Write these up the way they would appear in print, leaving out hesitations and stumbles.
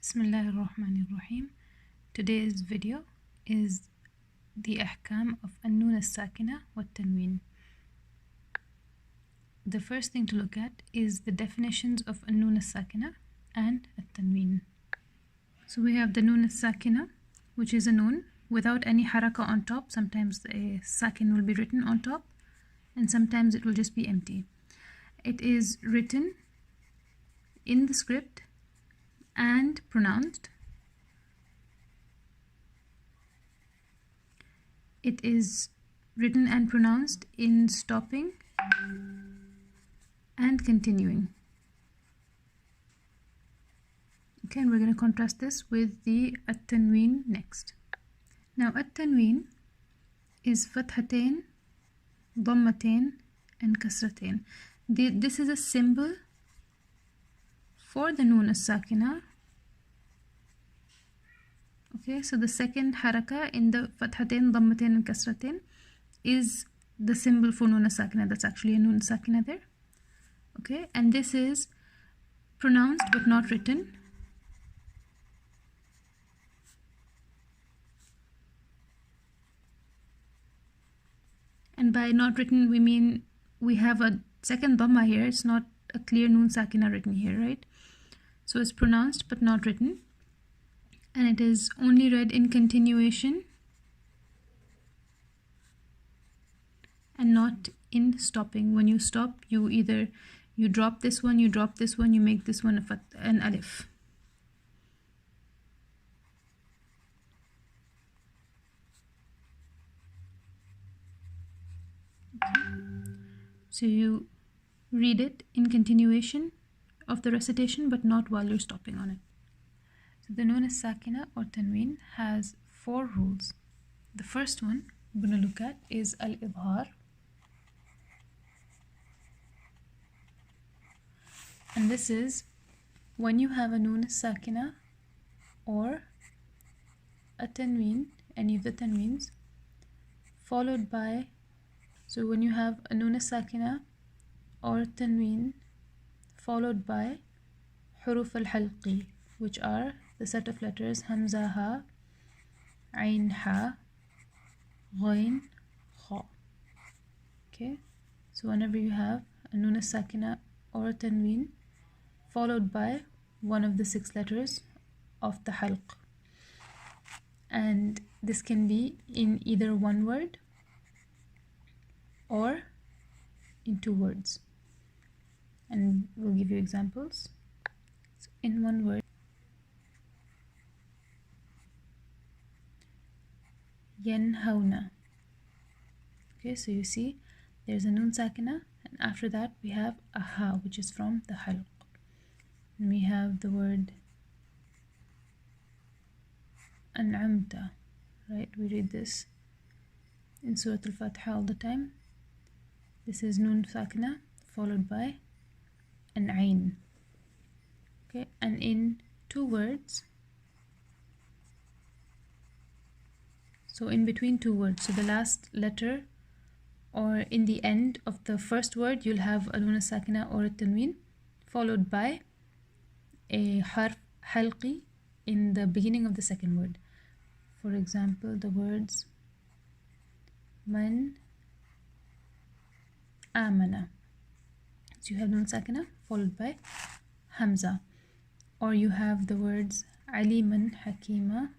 Bismillahirrahmanirrahim. Today's video is the أحكام of النون الساكنة والتنوين. The first thing to look at is the definitions of النون الساكنة and التنوين. So we have the نون الساكنة, which is a noon without any haraka on top. Sometimes a sakin will be written on top and sometimes it will just be empty. It is written in the script and pronounced. It is written and pronounced in stopping and continuing. Okay, and we're going to contrast this with the التنوين next. Now التنوين is فتحتين, ضمتين and كسرتين. This is a symbol for the noon as-sakina. Okay, so the second haraka in the fathatain, dhammatain and kasratain is the symbol for noon as-sakina. That's actually a noon as-sakina there. Okay, and this is pronounced but not written. And by not written we mean we have a second dhamma here. It's not a clear noon sakina written here, right? So it's pronounced but not written, and it is only read in continuation and not in stopping. When you stop, you drop this one, you drop this one, you make this one an alif. Okay. So you read it in continuation of the recitation but not while you're stopping on it. So the noon as-sakina or tanween has 4 rules. The first one I'm going to look at is al-idhar. And this is when you have a noon as-sakina or a tanween, any of the tanweens, followed by, so when you have a noon as-sakina or tanween followed by huruf al-halqi, which are the set of letters hamza, ha, ain, ha, ghain, kha. Okay, so whenever you have a noon as-sakina or a tanween followed by one of the 6 letters of the halq, and this can be in either one word or in 2 words, and we'll give you examples. So in one word, yanhauna. Okay, so you see there's a noon sakina, and after that we have a ha, which is from the halq, and we have the word an'amta, right? We read this in Surah Al-Fatiha all the time. This is noon sakina followed by an ain. Okay, and in 2 words, so in between 2 words, so the last letter or in the end of the first word, you'll have a noon as-sakina or a tanween followed by a harf halqi in the beginning of the second word. For example, the words man amana. So you have noon sakina followed by hamza, or you have the words aliman hakima,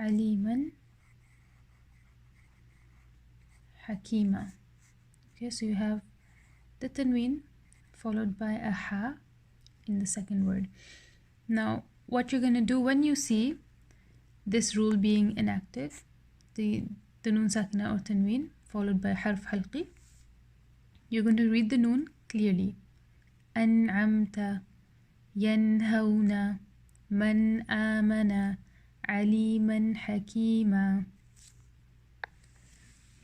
aliman hakima. Okay, so you have the tanween followed by a ha in the second word. Now what you're going to do when you see this rule being enacted, the noon sakina or tanween followed by harf halqi, you're going to read the noon clearly. An'amta, yanhauna, man amana, aliman hakima.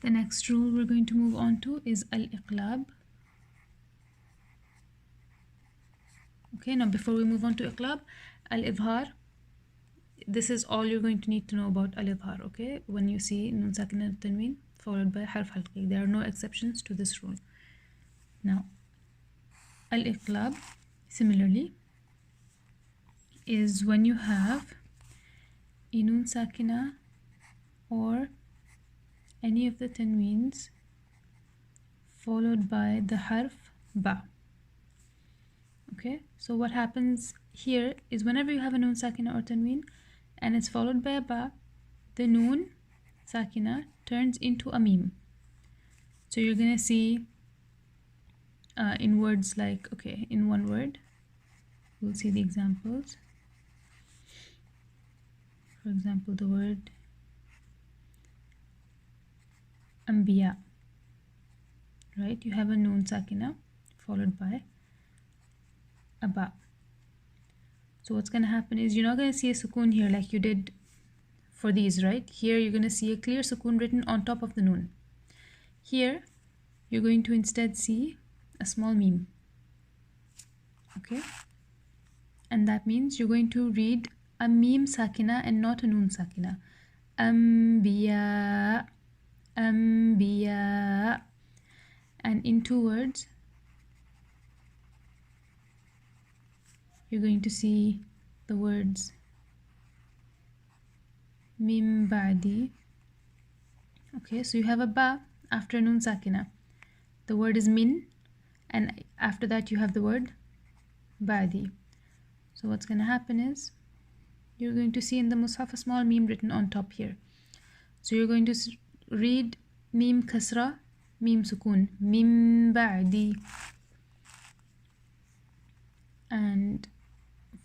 The next rule we're going to move on to is al-iqlab. Okay, now before we move on to iqlab, al-idhar, this is all you're going to need to know about al-idhar. Okay, when you see noon sakina tanween followed by harf halqi, there are no exceptions to this rule. Now al-iqlab, similarly, is when you have a noon sakina or any of the tanweens followed by the harf ba. Okay, so what happens here is whenever you have a noon sakina or tanween and it's followed by a ba, the noon sakina turns into a meme. So you're gonna see in words like, okay, in one word, we'll see the examples. For example, the word anbiya, right? You have a noon sakina followed by a ba. So what's going to happen is you're not going to see a sukoon here like you did for these, right? Here you're going to see a clear sukoon written on top of the noon. Here you're going to instead see a small meme. Okay? And that means you're going to read a meme sakina and not a noon sakina. Anbiya, anbiya. And in two words, you're going to see the words min ba'di. Okay, so you have a ba after noon sakina. The word is min, and after that you have the word ba'di. So what's going to happen is you're going to see in the MUS'HAFEE a small meme written on top here. So you're going to read meme kasra, meme sukoon, min ba'di. And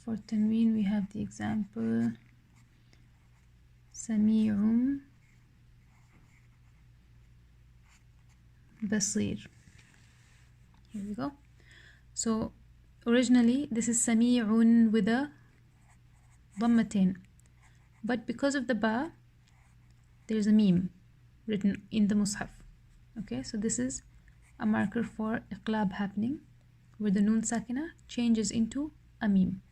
for tanween we have the example sami'un basir. Here we go. So originally this is sami'un with a dhammatain, but because of the ba there's a meme written in the mushaf. Okay, so this is a marker for iqlab happening, where the noon sakina changes into a meme.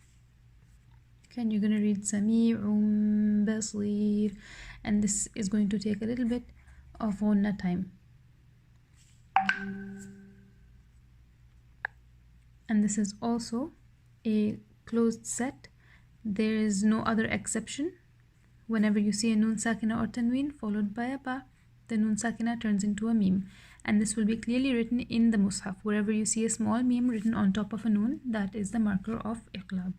Okay, and you're going to read Sami'un Basir, and this is going to take a little bit of ghunna time. And this is also a closed set. There is no other exception. Whenever you see a noon sakina or tanween followed by a ba, the noon sakina turns into a meme. And this will be clearly written in the mushaf. Wherever you see a small meme written on top of a noon, that is the marker of iqlab.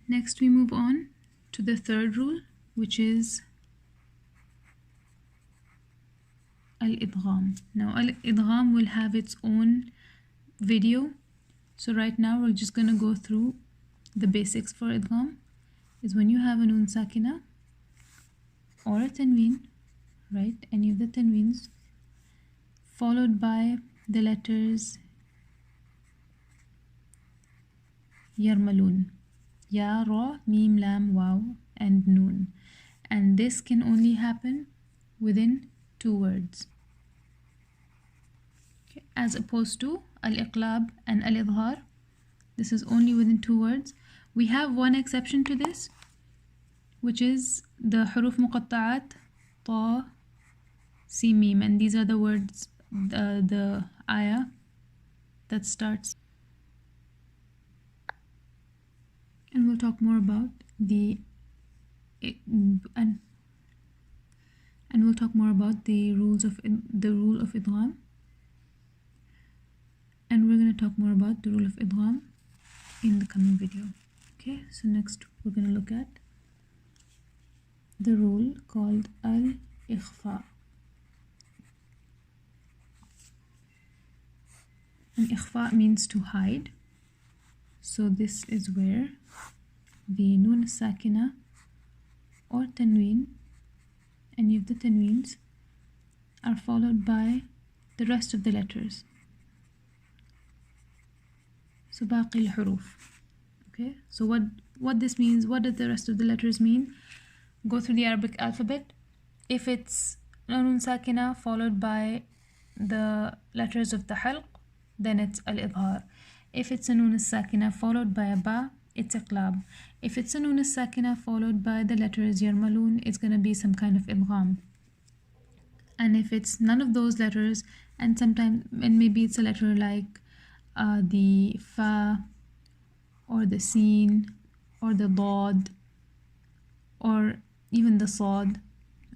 Next we move on to the third rule, which is al-idgham. Now al-idgham will have its own video. So right now we're just going to go through the basics for idgham. Is when you have a noon sakina or a tanween, right, any of the tanweens, followed by the letters yarmalun, ya, ra, mim, lam, waw, and noon. And this can only happen within two words, okay, as opposed to al-iqlab and al-idhar. This is only within two words. We have one exception to this, which is the huruf muqatta'at, ta, si, mim, and these are the words, the ayah that starts. And we'll talk more about the we'll talk more about the rules of the rule of idgham, and we're going to talk more about the rule of idgham in the coming video. Okay, so next we're going to look at the rule called al-ikhfa. And ikhfa means to hide. So this is where the noon sakina or tanween, any of the tanweens, are followed by the rest of the letters. So baqi al-huruf. Okay, so what this means, what does the rest of the letters mean? Go through the Arabic alphabet. If it's noon sakina followed by the letters of the halq, then it's al-idhar. If it's a noon sakina followed by a ba, it's iqlab. If it's a noon sakina followed by the letters yarmalun, it's going to be some kind of idgham. And if it's none of those letters, and maybe it's a letter like the fa or the sin or the dad or even the sad,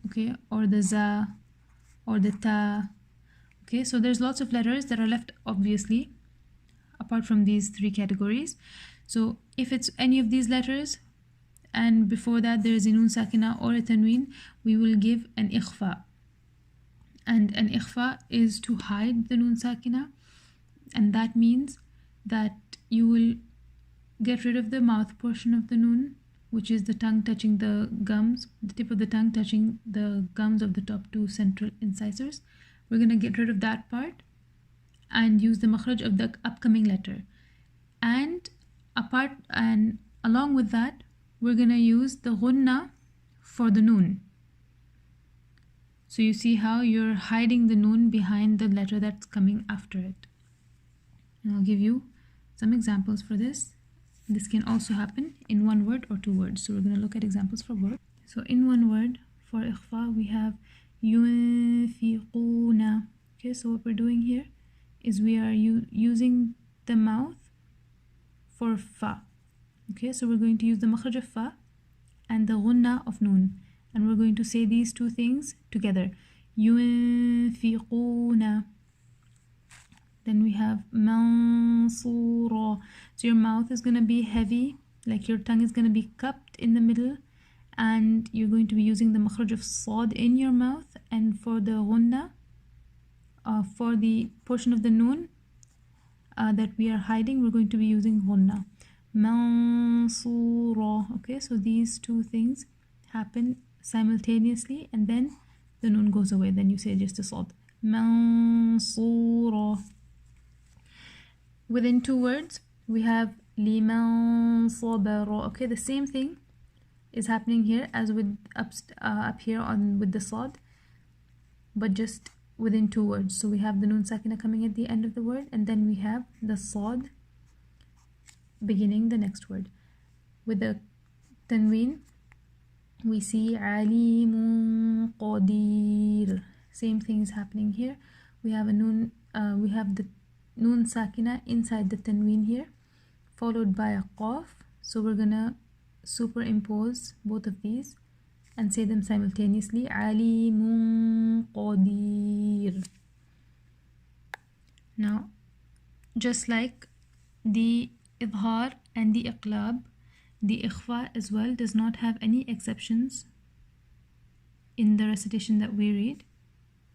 okay, or the za or the ta. Okay, so there's lots of letters that are left obviously apart from these three categories. So if it's any of these letters and before that there is a nun sakina or a tanween, we will give an ikhfa. And an ikhfa is to hide the nun sakina, and that means that you will get rid of the mouth portion of the nun, which is the tongue touching the gums, the tip of the tongue touching the gums of the top two central incisors. We're going to get rid of that part and use the makhraj of the upcoming letter. And along with that, we're going to use the ghunna for the nun. So you see how you're hiding the nun behind the letter that's coming after it. And I'll give you some examples for this. This can also happen in one word or two words. So we're going to look at examples for words. So in one word, for ikhfa, we have yunfiquna. Okay, so what we're doing here is we are using the mouth for fa. Okay, so we're going to use the makhraj of fa and the ghunna of nun. And we're going to say these two things together. Yunfiquna. Then we have mansura. So your mouth is going to be heavy, like your tongue is going to be cupped in the middle, and you're going to be using the makhraj of sad in your mouth. And for the ghunna, for the portion of the nun that we are hiding, we're going to be using ghunna. Mansura. Okay, so these two things happen simultaneously, and then the nun goes away. Then you say just a sad. Mansura. Within two words, we have liman sabara. Okay, the same thing is happening here as with up here on with the sad, but just within two words. So we have the nun sakina coming at the end of the word, and then we have the sad beginning the next word. With the tanween, we see alimun qadir. Same thing is happening here. We have a nun. We have the nun sakina inside the tanween here, followed by a qaf. So we're gonna superimpose both of these and say them simultaneously. Alimun qadir. Now, just like the idhar and the iqlab, the ikhfa as well does not have any exceptions in the recitation that we read,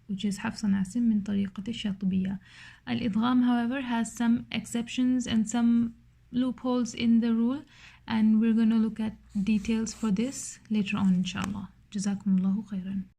which is حفص عاصم من طريقة الشاطبية. Al-idgham, however, has some exceptions and some loopholes in the rule, and we're going to look at details for this later on, inshallah. Jazakumullahu khairan.